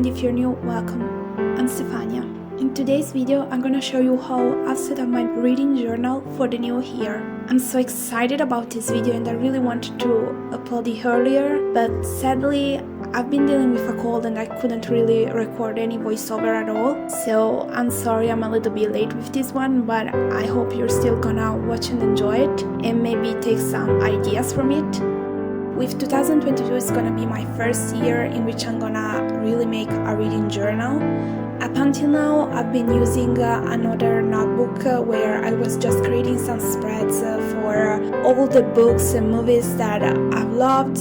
and if you're new, welcome. I'm Stefania. In today's video, I'm gonna show you how I've set up my reading journal for the new year. I'm so excited about this video and I really wanted to upload it earlier, but sadly, I've been dealing with a cold and I couldn't really record any voiceover at all. So I'm sorry I'm a little bit late with this one, but I hope you're still gonna watch and enjoy it and maybe take some ideas from it. With 2022 is gonna be my first year in which I'm gonna really make a reading journal. Up until now, I've been using another notebook where I was just creating some spreads for all the books and movies that I've loved,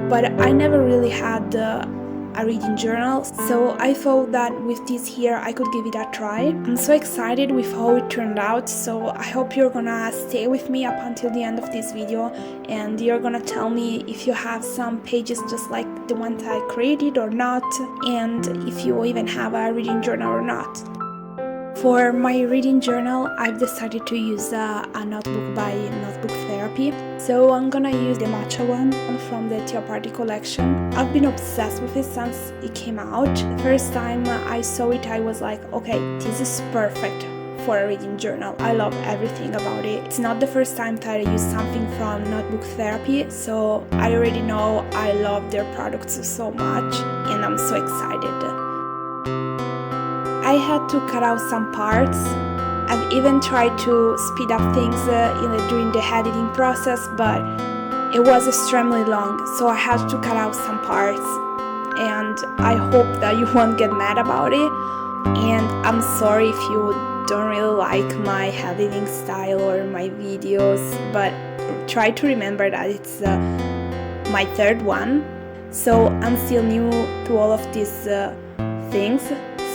but I never really had a reading journal, so I thought that with this here I could give it a try. I'm so excited with how it turned out, so I hope you're gonna stay with me up until the end of this video and you're gonna tell me if you have some pages just like the ones I created or not, and if you even have a reading journal or not. For my reading journal, I've decided to use a notebook by Notebook Therapy. So I'm gonna use the Matcha one from the Tea Party collection. I've been obsessed with it since it came out. The first time I saw it, I was like, okay, this is perfect for a reading journal. I love everything about it. It's not the first time that I use something from Notebook Therapy, so I already know I love their products so much and I'm so excited. I had to cut out some parts. I've even tried to speed up things during the editing process, but it was extremely long, so I had to cut out some parts. And I hope that you won't get mad about it. And I'm sorry if you don't really like my editing style or my videos, but try to remember that it's my third one, so I'm still new to all of these things.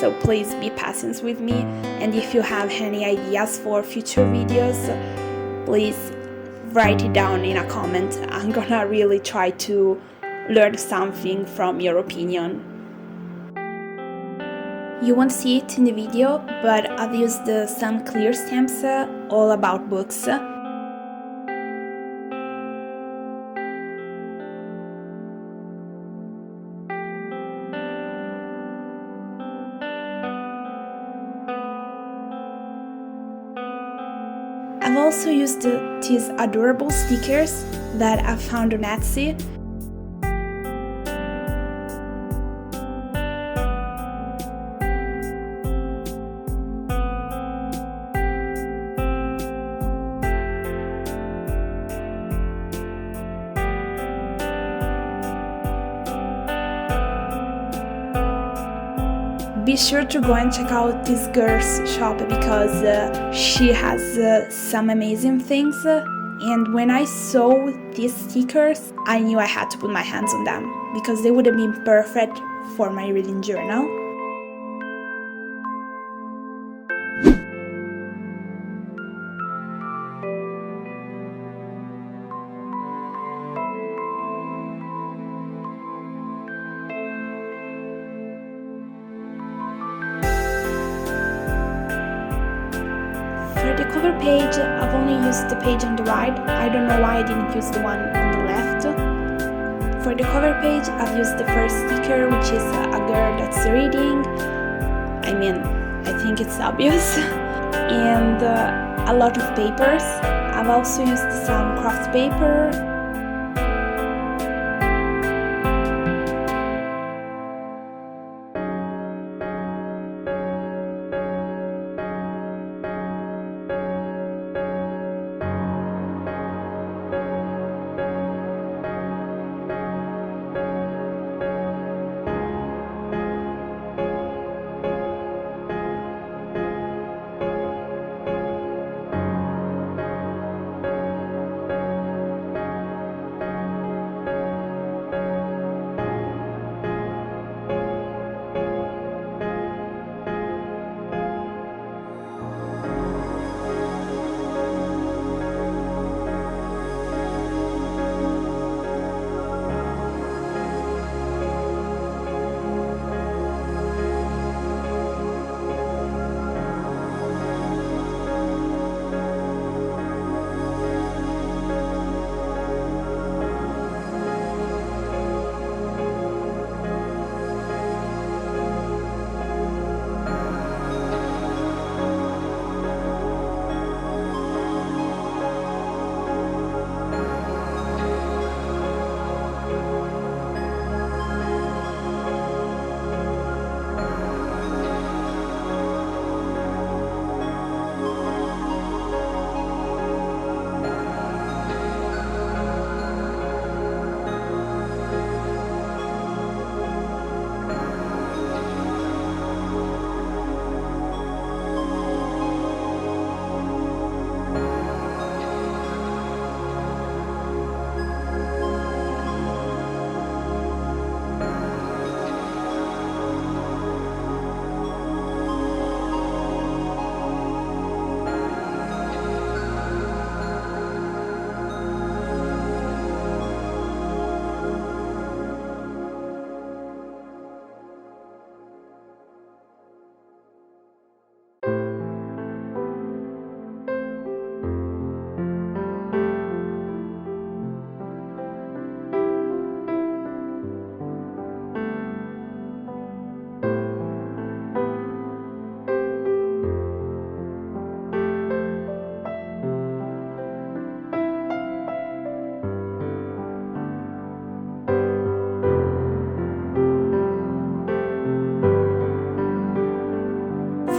So please be patient with me, and if you have any ideas for future videos, please write it down in a comment. I'm gonna really try to learn something from your opinion. You won't see it in the video, but I've used some clear stamps all about books. I've also used these adorable stickers that I found on Etsy. Be sure to go and check out this girl's shop because she has some amazing things, and when I saw these stickers I knew I had to put my hands on them because they would have been perfect for my reading journal. For the cover page, I've only used the page on the right. I don't know why I didn't use the one on the left. For the cover page, I've used the first sticker, which is a girl that's reading. I mean, I think it's obvious. And a lot of papers. I've also used some craft paper.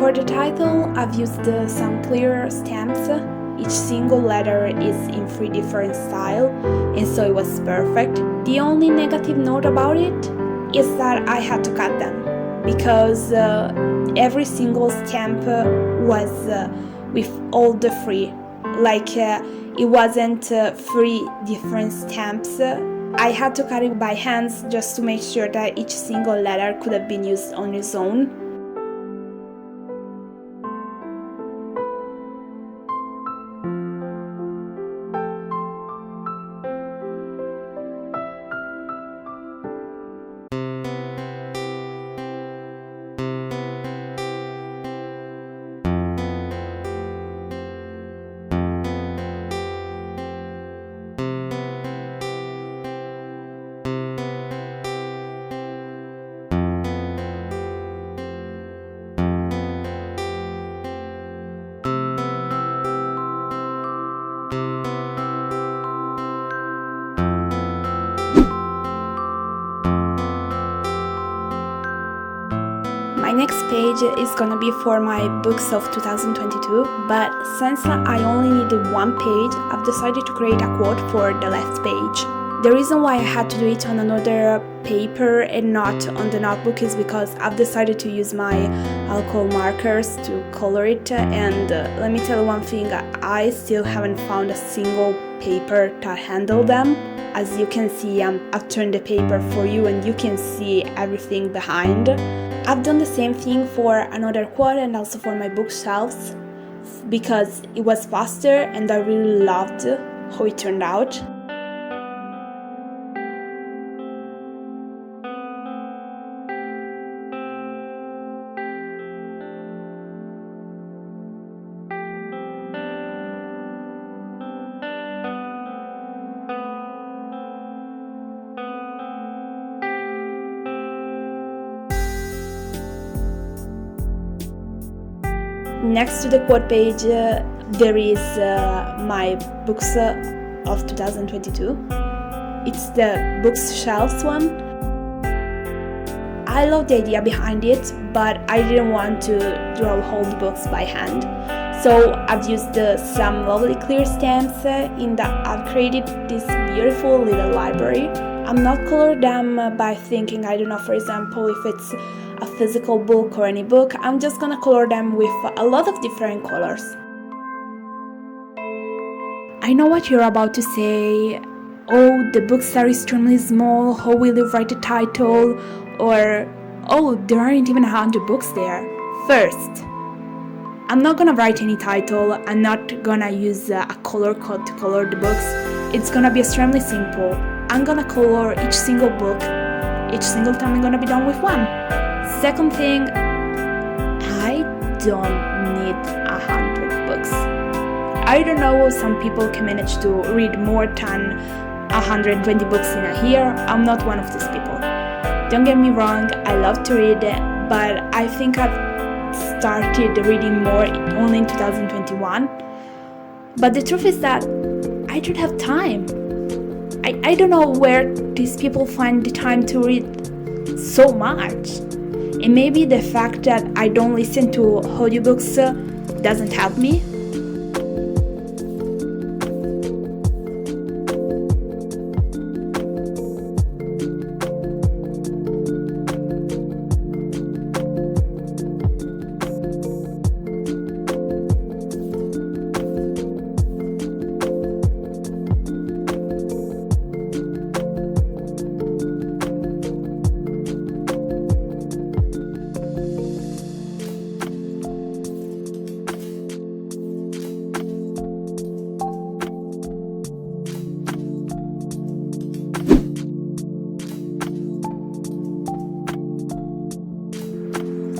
For the title, I've used some clear stamps. Each single letter is in 3 different styles, and so it was perfect. The only negative note about it is that I had to cut them, because every single stamp was with all the 3. Like it wasn't 3 different stamps. I had to cut it by hands just to make sure that each single letter could have been used on its own. My next page is gonna be for my books of 2022, but since I only needed 1 page, I've decided to create a quote for the left page. The reason why I had to do it on another paper and not on the notebook is because I've decided to use my alcohol markers to color it, and let me tell you one thing, I still haven't found a single paper to handle them. As you can see, I've turned the paper for you and you can see everything behind. I've done the same thing for another quote and also for my bookshelves because it was faster and I really loved how it turned out. Next to the quote page, there is my books of 2022. It's the bookshelves one. I love the idea behind it, but I didn't want to draw all the books by hand. So I've used some lovely clear stamps I've created this beautiful little library. I'm not colored them by thinking, I don't know, for example, if it's a physical book or any book. I'm just gonna color them with a lot of different colors. I know what you're about to say. Oh, the books are extremely small, how will you write a title? Or, oh, there aren't even 100 books there. First, I'm not gonna write any title, I'm not gonna use a color code to color the books. It's gonna be extremely simple. I'm gonna color each single book. Each single time I'm gonna be done with one. Second thing, I don't need 100 books. I don't know, some people can manage to read more than 120 books in a year. I'm not one of these people. Don't get me wrong, I love to read, but I think I've started reading more only in 2021. But the truth is that I don't have time. I don't know where these people find the time to read so much. And maybe the fact that I don't listen to audiobooks doesn't help me.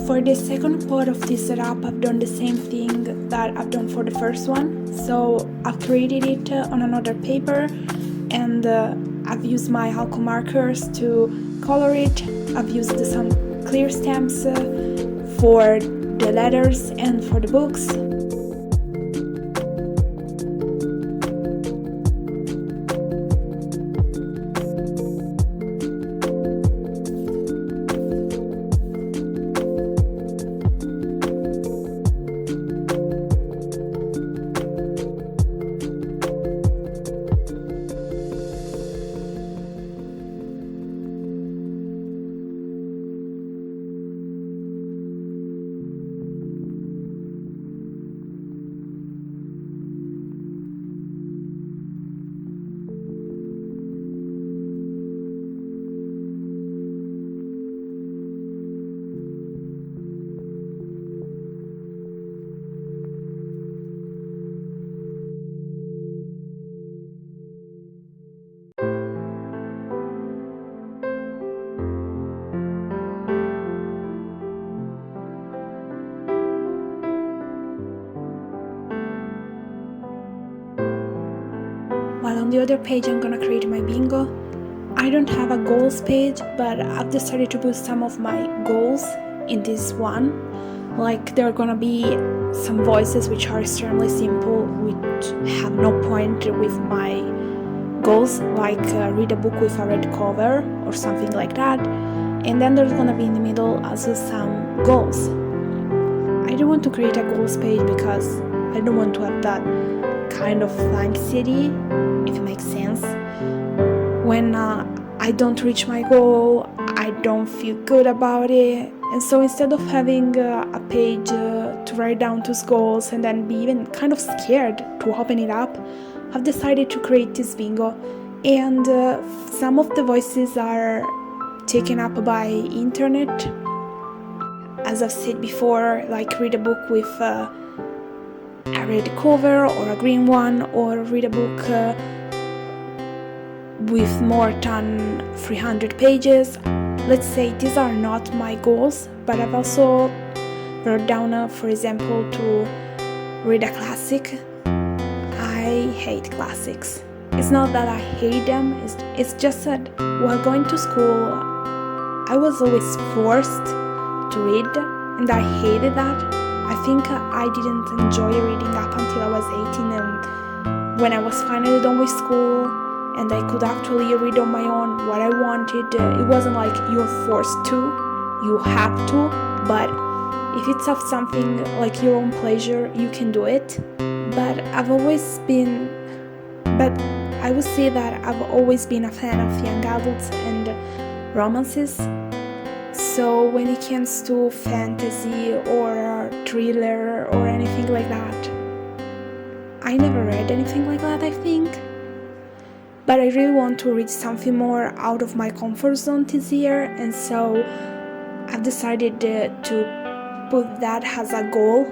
For the second part of this setup, I've done the same thing that I've done for the first one. So I've created it on another paper and I've used my alcohol markers to color it. I've used some clear stamps for the letters and for the books. while on the other page I'm gonna create my bingo. I don't have a goals page, but I've decided to put some of my goals in this one. Like there are gonna be some voices which are extremely simple, which have no point with my goals, like read a book with a red cover or something like that. And then there's gonna be in the middle also some goals. I don't want to create a goals page because I don't want to have that kind of anxiety, if it makes sense. When I don't reach my goal, I don't feel good about it. And so instead of having a page to write down those goals and then be even kind of scared to open it up, I've decided to create this bingo. And some of the voices are taken up by internet. As I've said before, like read a book with a red cover or a green one, or read a book with more than 300 pages. Let's say these are not my goals, but I've also wrote down, for example, to read a classic. I hate classics. It's not that I hate them, it's just that while going to school, I was always forced to read, and I hated that. I think I didn't enjoy reading up until I was 18, and when I was finally done with school and I could actually read on my own what I wanted, it wasn't like you're forced to, you have to, but if it's of something like your own pleasure, you can do it. But I would say that I've always been a fan of young adults and romances. So when it comes to fantasy or thriller or anything like that, I never read anything like that, I think. But I really want to read something more out of my comfort zone this year, and so I've decided to put that as a goal.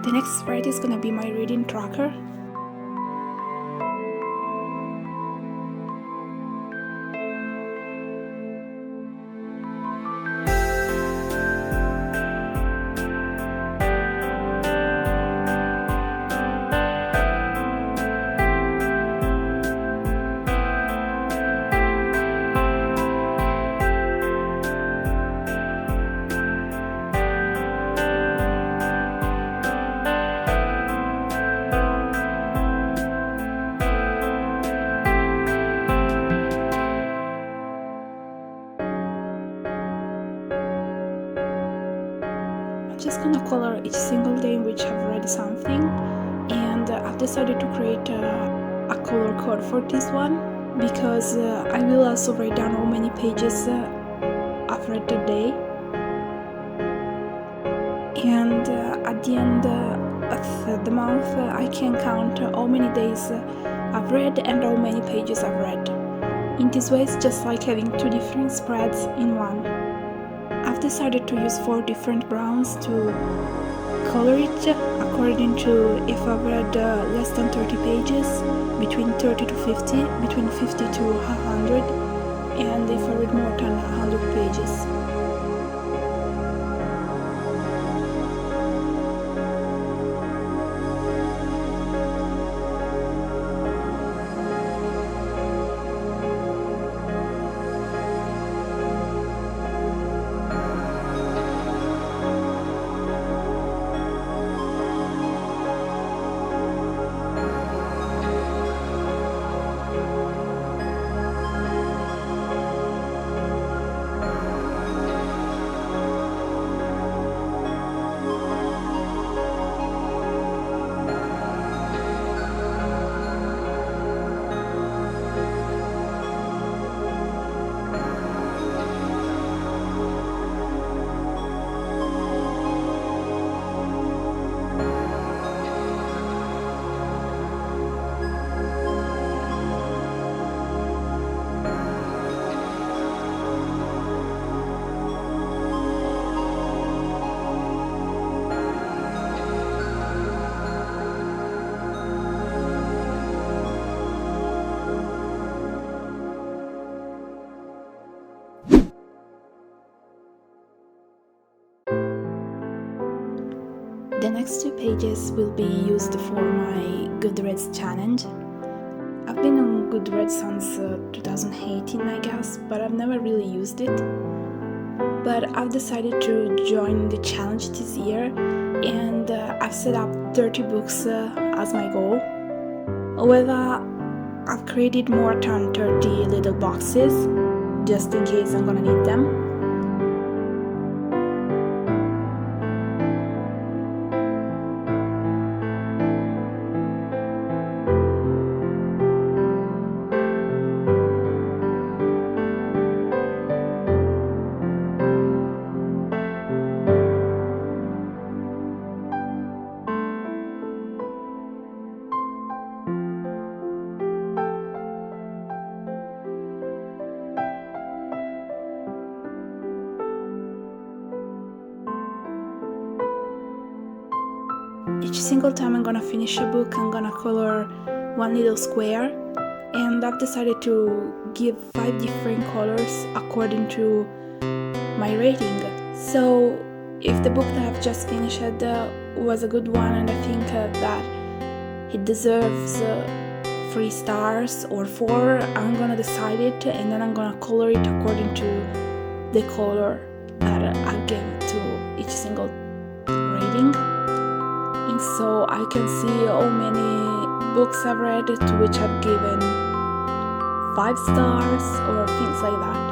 The next spread is gonna be my reading tracker. I'm just gonna color each single day in which I've read something, and I've decided to create a color code for this one because I will also write down how many pages I've read a day, and at the end of the month I can count how many days I've read and how many pages I've read. In this way it's just like having two different spreads in one. I've decided to use 4 different browns to color it according to if I've read less than 30 pages, between 30 to 50, between 50 to 100, and if I read more than 100 pages. The next 2 pages will be used for my Goodreads challenge. I've been on Goodreads since 2018, I guess, but I've never really used it. But I've decided to join the challenge this year, and I've set up 30 books as my goal. However, I've created more than 30 little boxes, just in case I'm gonna need them. Each single time I'm gonna finish a book, I'm gonna color one little square, and I've decided to give 5 different colors according to my rating. So if the book that I've just finished was a good one, and I think that it deserves 3 stars or 4, I'm gonna decide it, and then I'm gonna color it according to the color that I gave to each single rating. So I can see how many books I've read to which I've given 5 stars or things like that.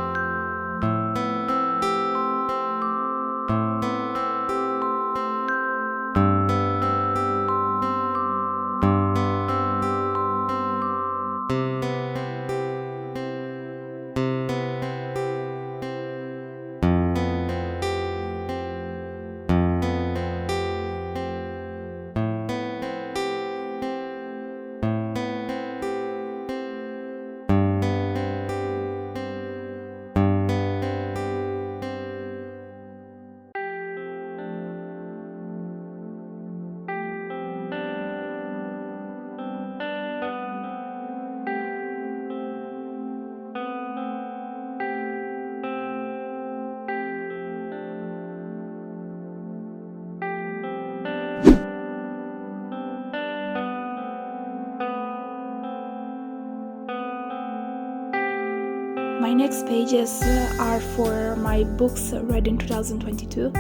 My next pages are for my books read in 2022.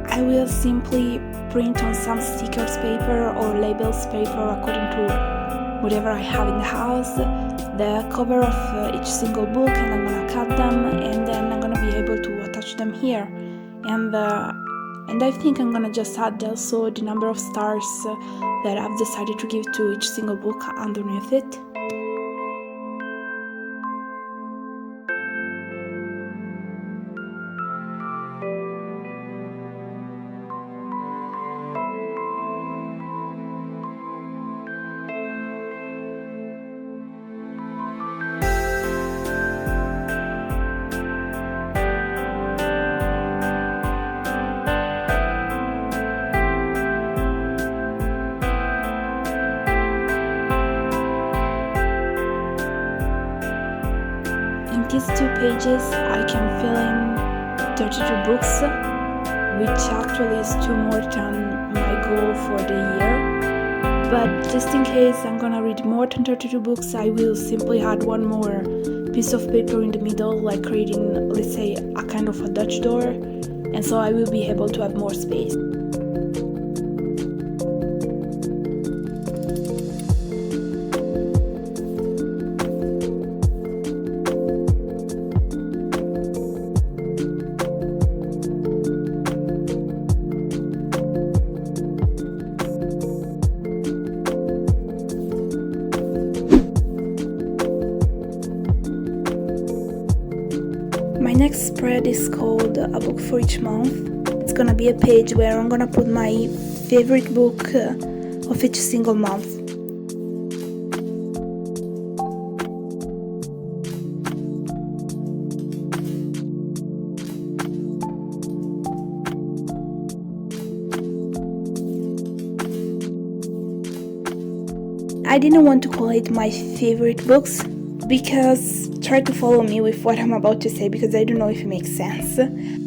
I will simply print on some stickers paper or labels paper according to whatever I have in the house, the cover of each single book, and I'm gonna cut them, and then I'm gonna be able to attach them here. And I think I'm gonna just add also the number of stars that I've decided to give to each single book underneath it. These 2 pages I can fill in 32 books, which actually is 2 more than my goal for the year. But just in case I'm gonna read more than 32 books, I will simply add one more piece of paper in the middle, like creating, let's say, a kind of a Dutch door, and so I will be able to have more space. My next spread is called A Book for Each Month. It's gonna be a page where I'm gonna put my favorite book of each single month. I didn't want to call it my favorite books because try to follow me with what I'm about to say because I don't know if it makes sense.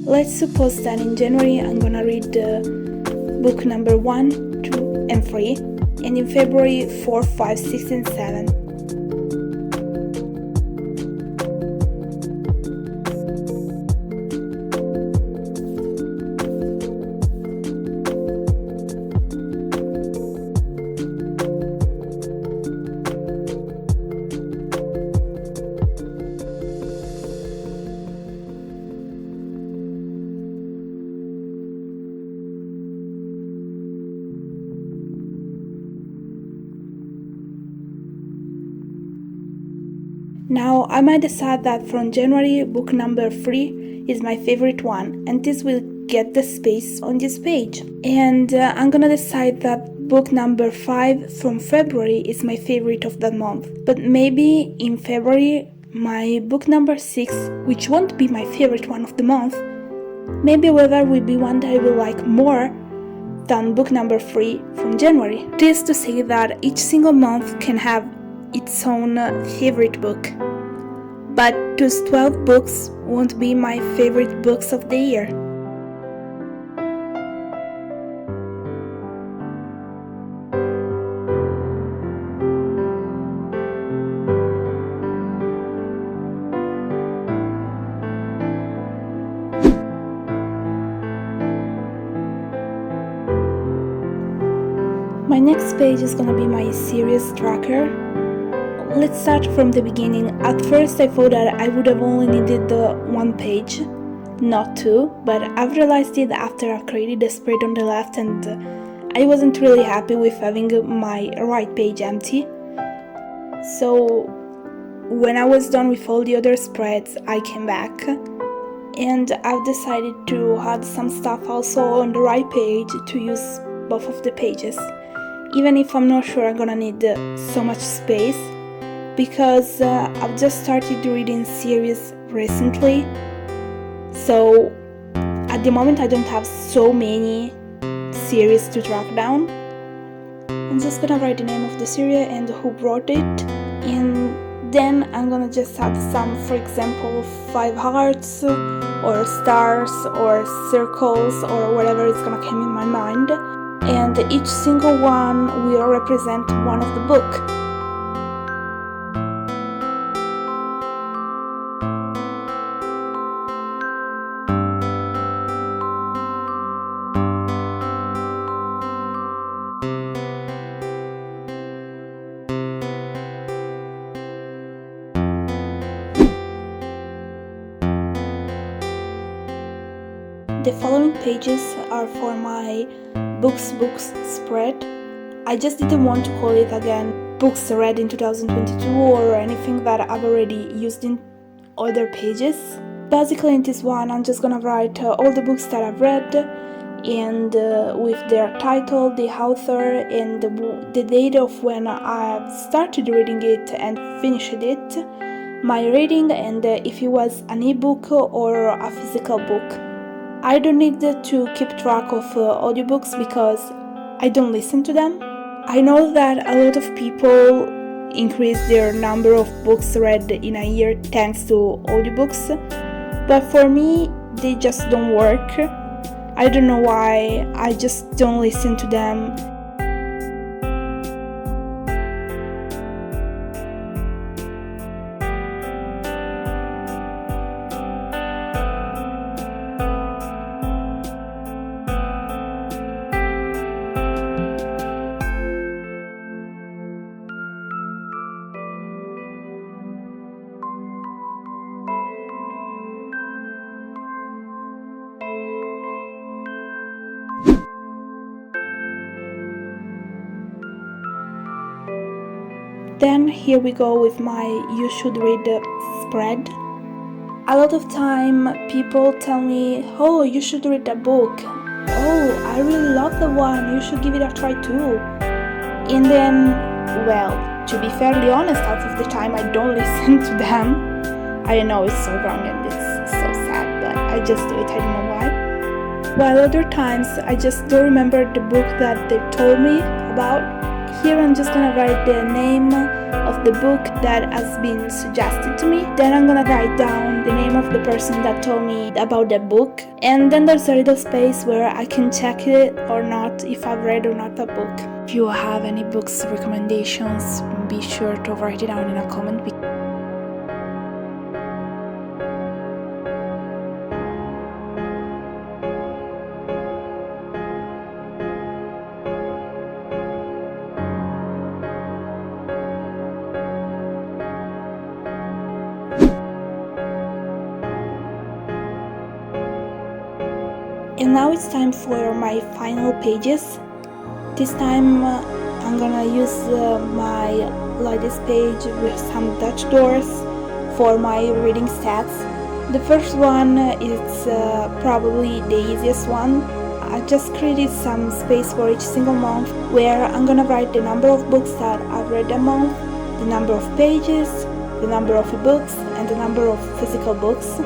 Let's suppose that in January I'm gonna read book number 1, 2 and 3, and in February 4, 5, 6 and 7. Now I might decide that from January book number 3 is my favorite one, and this will get the space on this page. And I'm gonna decide that book number 5 from February is my favorite of that month. But maybe in February my book number 6, which won't be my favorite one of the month, maybe however will be one that I will like more than book number 3 from January. This to say that each single month can have its own favorite book, but those 12 books won't be my favorite books of the year. My next page is gonna be my series tracker. Let's start from the beginning. At first I thought that I would have only needed the 1 page, not 2, but I've realized it after I've created a spread on the left and I wasn't really happy with having my right page empty. So when I was done with all the other spreads, I came back and I've decided to add some stuff also on the right page to use both of the pages, even if I'm not sure I'm gonna need so much space, because I've just started reading series recently, so at the moment I don't have so many series to track down. I'm just gonna write the name of the series and who brought it, and then I'm gonna just add some, for example, 5 hearts or stars or circles or whatever is gonna come in my mind, and each single one will represent one of the book. The following pages are for my books spread. I just didn't want to call it again books read in 2022 or anything that I've already used in other pages. Basically in this one I'm just gonna write all the books that I've read and with their title, the author and the date of when I've started reading it and finished it, my rating, and if it was an ebook or a physical book. I don't need to keep track of audiobooks because I don't listen to them. I know that a lot of people increase their number of books read in a year thanks to audiobooks, but for me they just don't work. I don't know why, I just don't listen to them. Then here we go with my you should read spread. A lot of time people tell me, oh, you should read a book. Oh, I really love the one, you should give it a try too. And then, well, to be fairly honest, half of the time I don't listen to them. I know it's so wrong and it's so sad, but I just do it, I don't know why. While other times I just don't remember the book that they told me about. Here I'm just gonna write the name of the book that has been suggested to me. Then I'm gonna write down the name of the person that told me about the book. And then there's a little space where I can check it or not, if I've read or not a book. If you have any books recommendations, be sure to write it down in a comment. And now it's time for my final pages. This time I'm gonna use my lightest page with some Dutch doors for my reading stats. The first one is probably the easiest one. I just created some space for each single month where I'm gonna write the number of books that I've read that month, the number of pages, the number of ebooks, and the number of physical books.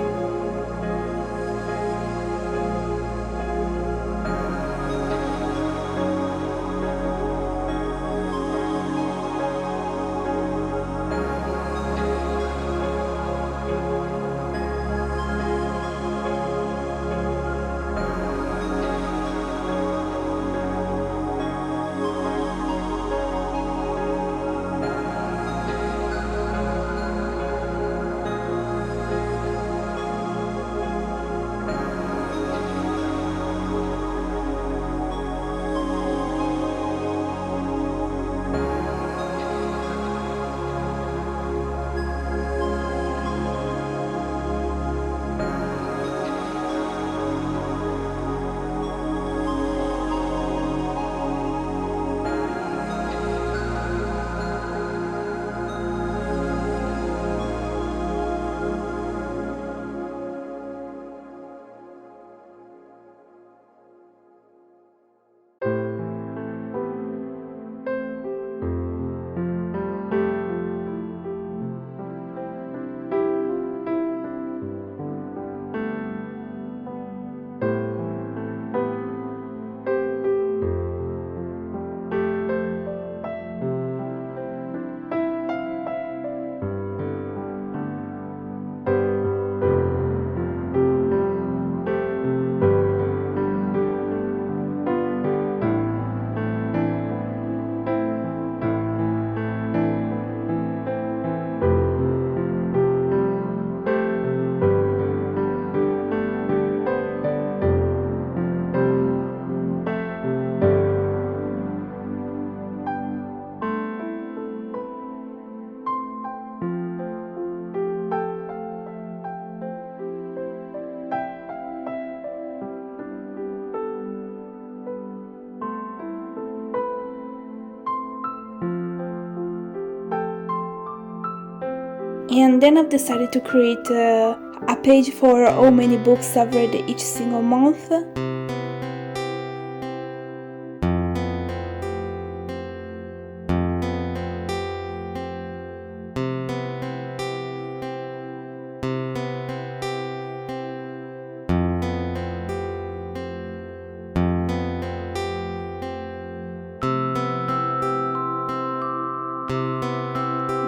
And then I've decided to create a page for how many books I've read each single month.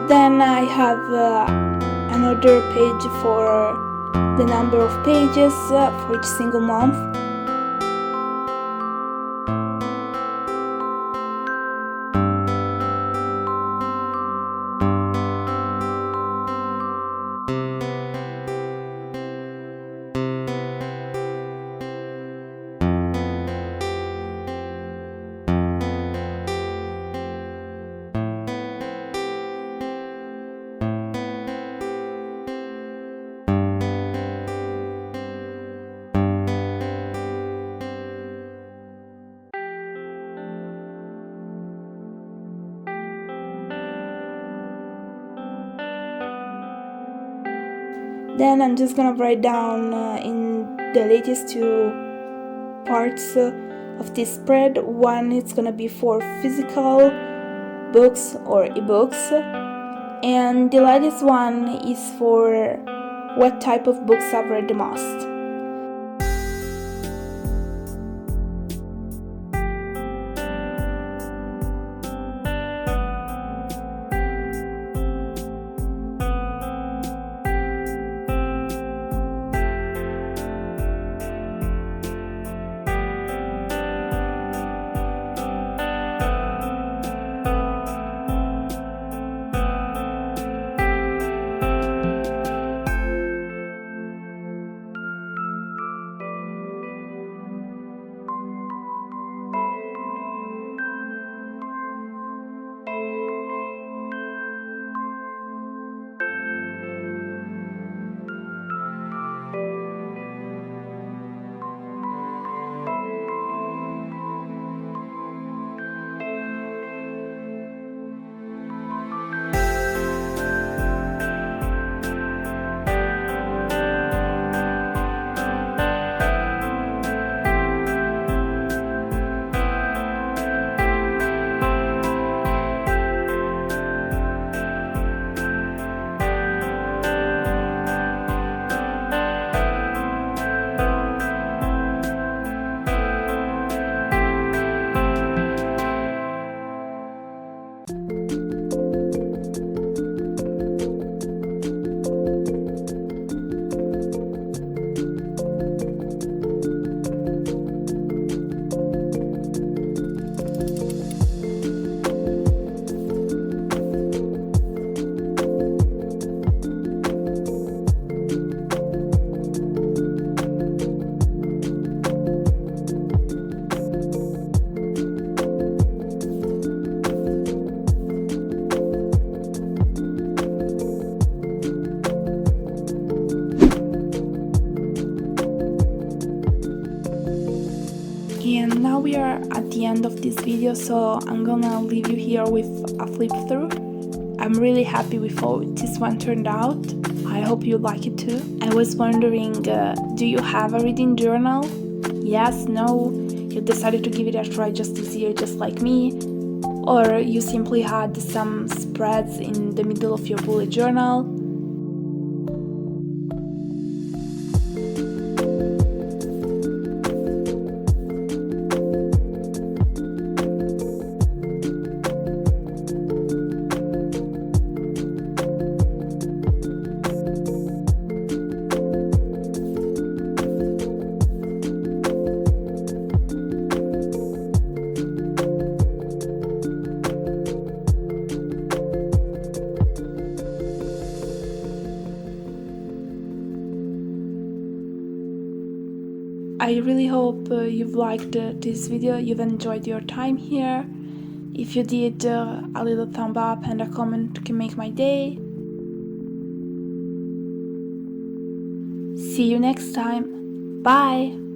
Then I have another page for the number of pages for each single month. Then I'm just gonna write down in the latest two parts of this spread. One is gonna be for physical books or ebooks, and the latest one is for what type of books I've read the most. now we are at the end of this video, so I'm gonna leave you here with a flip through. I'm really happy with how this one turned out. I hope you like it too. I was wondering, do you have a reading journal? Yes, no, you decided to give it a try just this year, just like me, or you simply had some spreads in the middle of your bullet journal. I really hope you've liked this video, you've enjoyed your time here. If you did, a little thumb up and a comment can make my day. See you next time. Bye!